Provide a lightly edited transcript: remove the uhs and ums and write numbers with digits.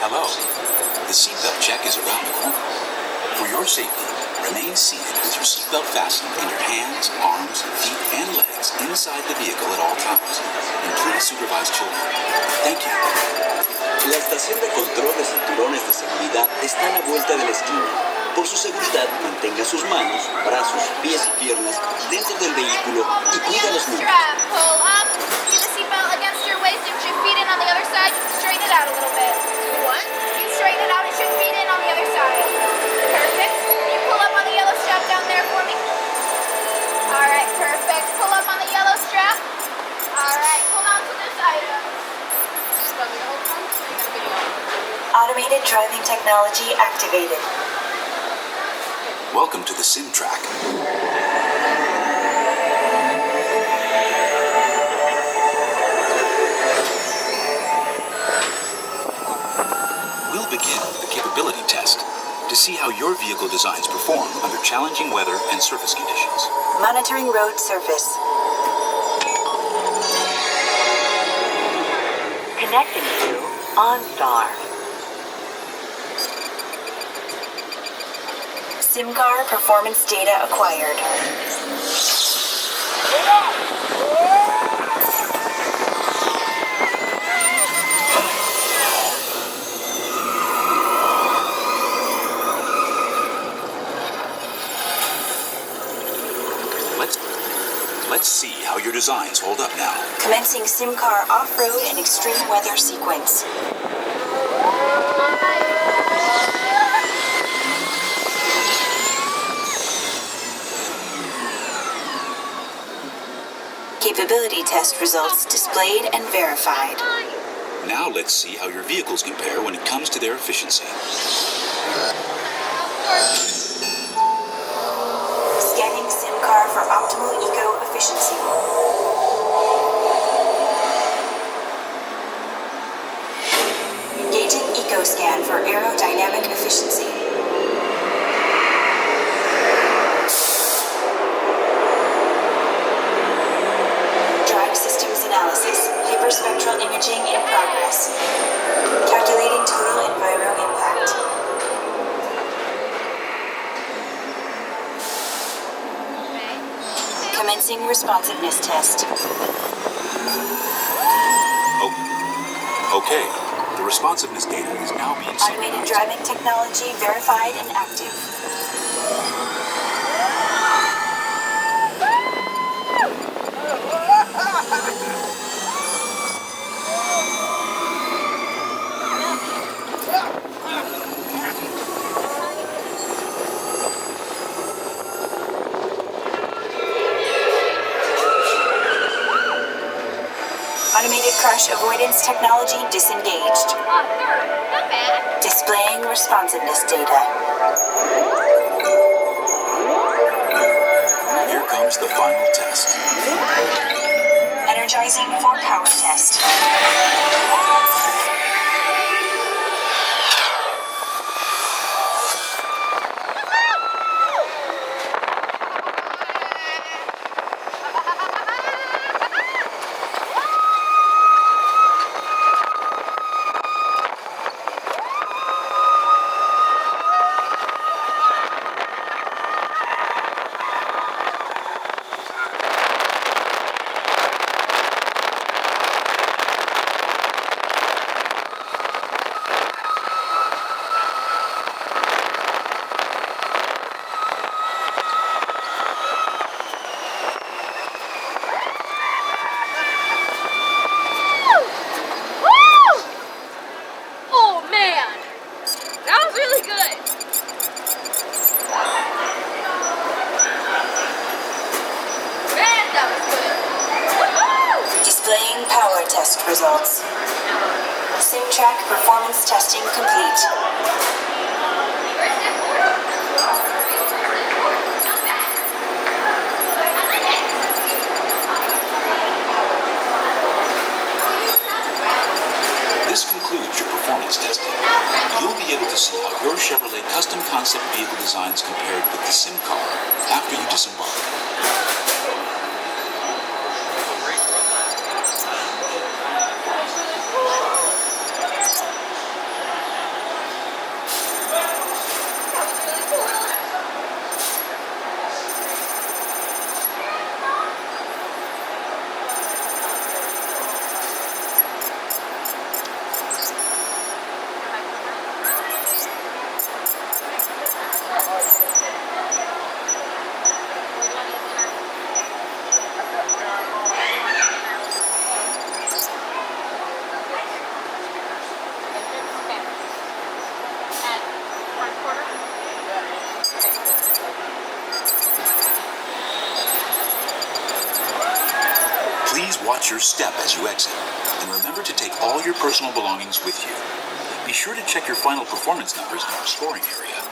Hello. The seatbelt check is around the corner. For your safety, remain seated with your seatbelt fastened in your hands, arms, feet, and legs inside the vehicle at all times. And please supervise children. Thank you. La estación de control de cinturones de seguridad está a la vuelta de la esquina. Por su seguridad, mantenga sus manos, brazos, pies y piernas dentro del vehículo y cuida los niños. Pull up. Get the seatbelt against your waist and put your feet in on the other side. Straighten it out a little bit. What? You straighten it out and put your feet in on the other side. Perfect. You pull up on the yellow strap down there for me. All right, perfect. Pull up on the yellow strap. All right, hold on to this item. Automated driving technology activated. Welcome to the sim track. We'll begin with the capability test. to see how your vehicle designs perform under challenging weather and surface conditions. Monitoring road surface. Connecting to OnStar. SIMCAR performance data acquired. Let's see how your designs hold up now. Commencing SIMCAR off-road and extreme weather sequence. Capability test results displayed and verified. Now let's see how your vehicles compare when it comes to their efficiency. Scanning SIMCAR for optimal eco-efficiency. Engaging EcoScan for aerodynamic efficiency. Drive systems analysis. Hyperspectral imaging in progress. Calculating total enviro impact. Commencing responsiveness test. Okay, the responsiveness data is now being Automated synchronized. driving technology verified and active. Automated crash avoidance technology disengaged. Not bad. Displaying responsiveness data. Here comes the final test. Energizing for power test. Oh man, that was really good. Man, that was good. Displaying power test results. SimTrack performance testing complete. This concludes your performance testing. You'll be able to see how your Chevrolet custom concept vehicle designs compared with the SimCar after you disembark. Please watch your step as you exit, and remember to take all your personal belongings with you. Be sure to check your final performance numbers in our storing area.